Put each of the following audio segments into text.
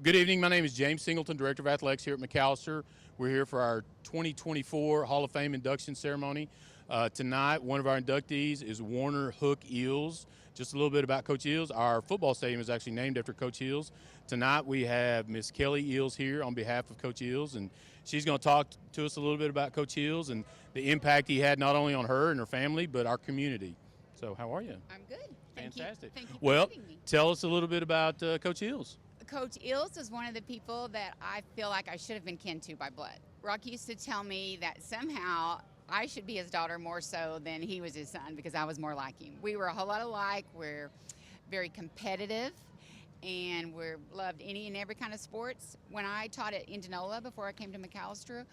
Good evening. My name is James Singleton, Director of Athletics here at Macalester. We're here for our 2024 Hall of Fame induction ceremony. Tonight, one of our inductees is Warner Hook Eels. Just a little bit about Coach Eels. Our football stadium is actually named after Coach Eels. Tonight, we have Miss Kelly Eels here on behalf of Coach Eels, and she's going to talk to us a little bit about Coach Eels and the impact he had not only on her and her family, but our community. So, how are you? I'm good. Fantastic. Thank you for Well, having me. tell us a little bit about Coach Eels. Coach Ills is one of the people that I feel like I should have been kin to by blood. Rock used to tell me that somehow I should be his daughter more so than he was his son because I was more like him. We were a whole lot alike. We're very competitive and we loved any and every kind of sports. When I taught at Indianola before I came to Macalester,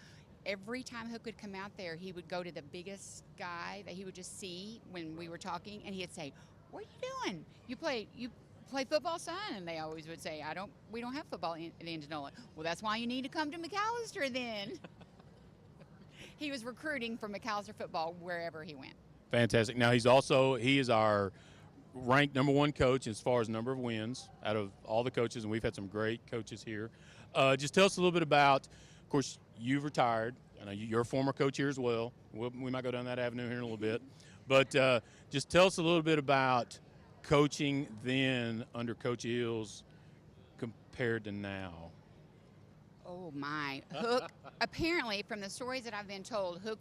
every time Hook would come out there, he would go to the biggest guy that he would just see when we were talking, and he'd say, "What are you doing? You play football, son?" And they always would say, we don't have football in Indianola. Well, that's why you need to come to Macalester then. He was recruiting for Macalester football wherever he went. Fantastic. Now, he is our ranked number one coach as far as number of wins out of all the coaches, and we've had some great coaches here. Just tell us a little bit about, of course, you've retired. I know you're a former coach here as well. We might go down that avenue here in a little bit. But just tell us a little bit about coaching then under Coach Eels compared to now. Oh, my. Hook, apparently, from the stories that I've been told, Hook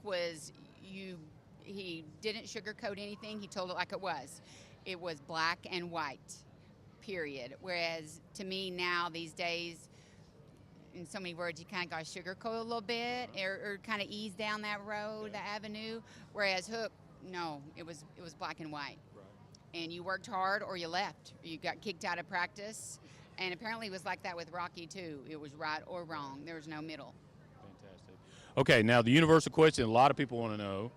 he didn't sugarcoat anything. He told it like it was. It was black and white, period. Whereas to me now, these days, in so many words, you kind of got to sugarcoat a little bit or kind of ease down that road, the avenue. Whereas Hook, no, it was black and white. Right. And you worked hard or you left. You got kicked out of practice. And apparently it was like that with Rocky, too. It was right or wrong. There was no middle. Fantastic. Okay, now the universal question a lot of people want to know,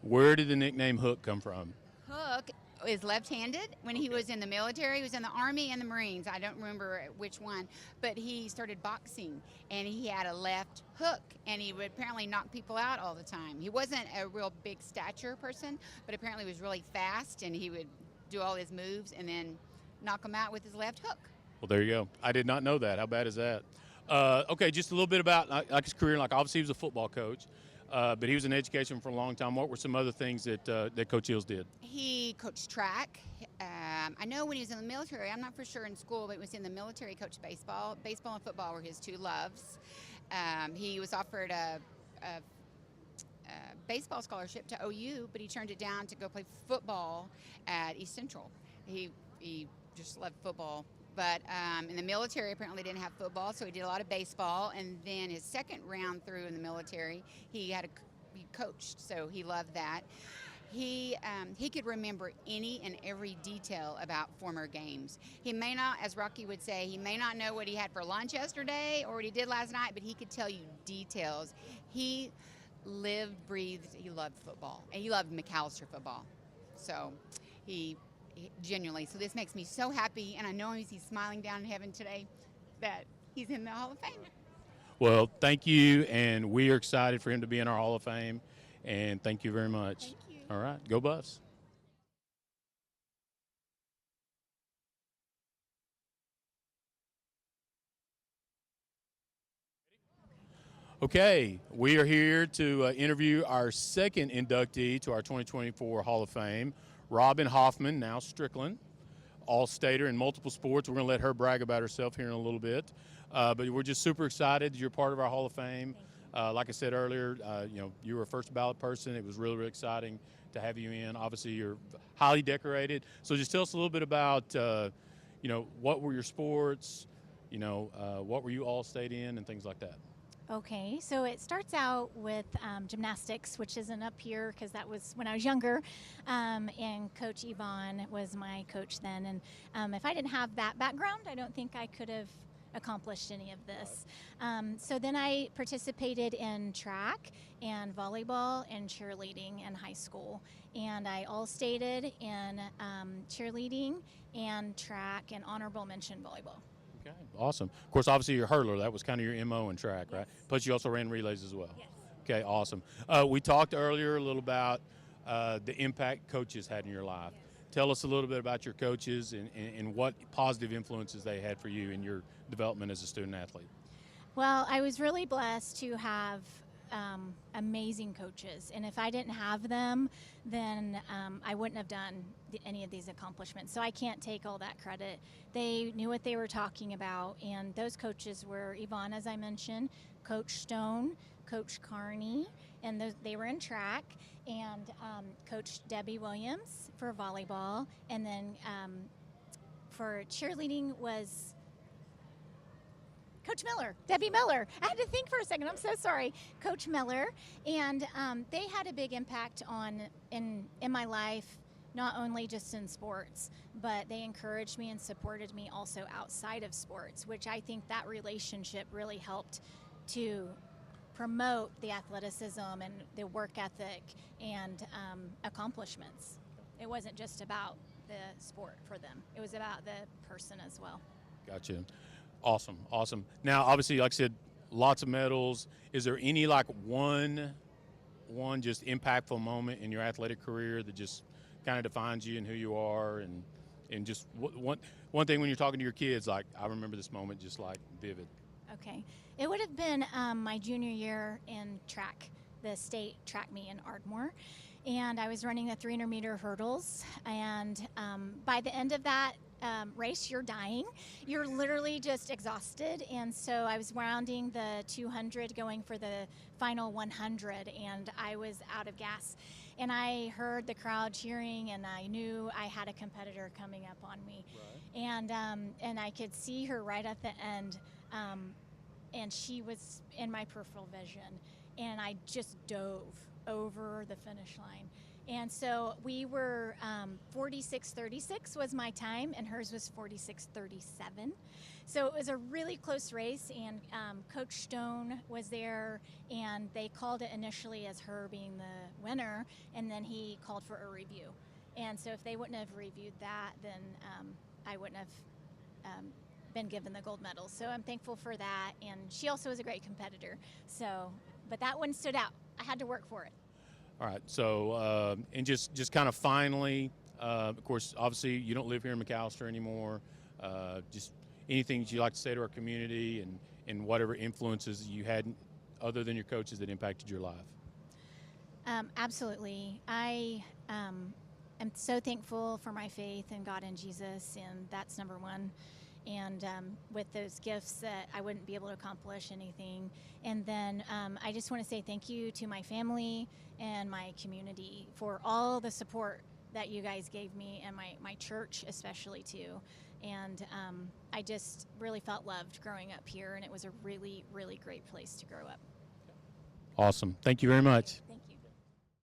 where did the nickname Hook come from? Hook is left-handed. When he was in the military, he was in the Army and the Marines. I don't remember which one. But he started boxing, and he had a left hook, and he would apparently knock people out all the time. He wasn't a real big stature person, but apparently he was really fast, and he would do all his moves and then knock them out with his left hook. Well, there you go. I did not know that. How bad is that? Okay, just a little bit about like his career. Like obviously he was a football coach, but he was in education for a long time. What were some other things that Coach Eels did? He coached track. I know when he was in the military, I'm not for sure in school, but he was in the military, coached baseball. Baseball and football were his two loves. He was offered a baseball scholarship to OU, but he turned it down to go play football at East Central. He just loved football. But in the military, apparently didn't have football, so he did a lot of baseball. And then his second round through in the military, he coached, so he loved that. He could remember any and every detail about former games. He may not, as Rocky would say, he may not know what he had for lunch yesterday or what he did last night, but he could tell you details. He lived, breathed, he loved football, and he loved Macalester football. So genuinely. So this makes me so happy, and I know he's smiling down in heaven today that he's in the Hall of Fame. Well, thank you, and we are excited for him to be in our Hall of Fame, and thank you very much. Thank you. All right, go Buffs. Okay, we are here to interview our second inductee to our 2024 Hall of Fame, Robin Hoffman, now Strickland, all-stater in multiple sports. We're going to let her brag about herself here in a little bit. But we're just super excited you're part of our Hall of Fame. Like I said earlier, you were a first ballot person. It was really, really exciting to have you in. Obviously, you're highly decorated. So just tell us a little bit about, what were your sports, what were you all-state in and things like that. Okay, so it starts out with gymnastics, which isn't up here because that was when I was younger, and Coach Yvonne was my coach then. And if I didn't have that background, I don't think I could have accomplished any of this. So then I participated in track and volleyball and cheerleading in high school. And I all-stated in cheerleading and track and honorable mention volleyball. Okay, awesome. Of course, obviously you're a hurdler. That was kind of your MO in track, right? Plus you also ran relays as well. Yes. Okay, awesome. We talked earlier a little about the impact coaches had in your life. Yes. tell us a little bit about your coaches and what positive influences they had for you in your development as a student athlete. Well, I was really blessed to have amazing coaches, and if I didn't have them, then I wouldn't have done any of these accomplishments. So I can't take all that credit. They knew what they were talking about, and those coaches were Yvonne, as I mentioned, Coach Stone, Coach Carney, and they were in track, and Coach Debbie Williams for volleyball, and then for cheerleading was Coach Miller, Debbie Miller. I had to think for a second. I'm so sorry. Coach Miller. And they had a big impact in my life, not only just in sports, but they encouraged me and supported me also outside of sports, which I think that relationship really helped to promote the athleticism and the work ethic and accomplishments. It wasn't just about the sport for them. It was about the person as well. Gotcha. Awesome. Now, obviously, like I said, lots of medals. Is there any one just impactful moment in your athletic career that just kind of defines you and who you are, and just one thing when you're talking to your kids, like, I remember this moment just like vivid? Okay. It would have been my junior year in track, the state track meet in Ardmore. And I was running the 300-meter hurdles. And by the end of that race, you're dying. You're literally just exhausted. And so I was rounding the 200, going for the final 100, and I was out of gas. And I heard the crowd cheering, and I knew I had a competitor coming up on me. Right. And I could see her right at the end, and she was in my peripheral vision. And I just dove over the finish line. And so we were 46:36 was my time, and hers was 46:37. So it was a really close race, and Coach Stone was there, and they called it initially as her being the winner, and then he called for a review. And so if they wouldn't have reviewed that, then I wouldn't have been given the gold medal. So I'm thankful for that, and she also was a great competitor. So, but that one stood out. I had to work for it. All right. So, and just kind of finally, of course, obviously you don't live here in McAlester anymore. Just anything that you'd like to say to our community, and whatever influences you had other than your coaches that impacted your life. Absolutely. I am so thankful for my faith in God and Jesus, and that's number one. And with those gifts that I wouldn't be able to accomplish anything. And then I just want to say thank you to my family and my community for all the support that you guys gave me, and my church especially too. And I just really felt loved growing up here, and it was a really, really great place to grow up. Awesome. Thank you very much.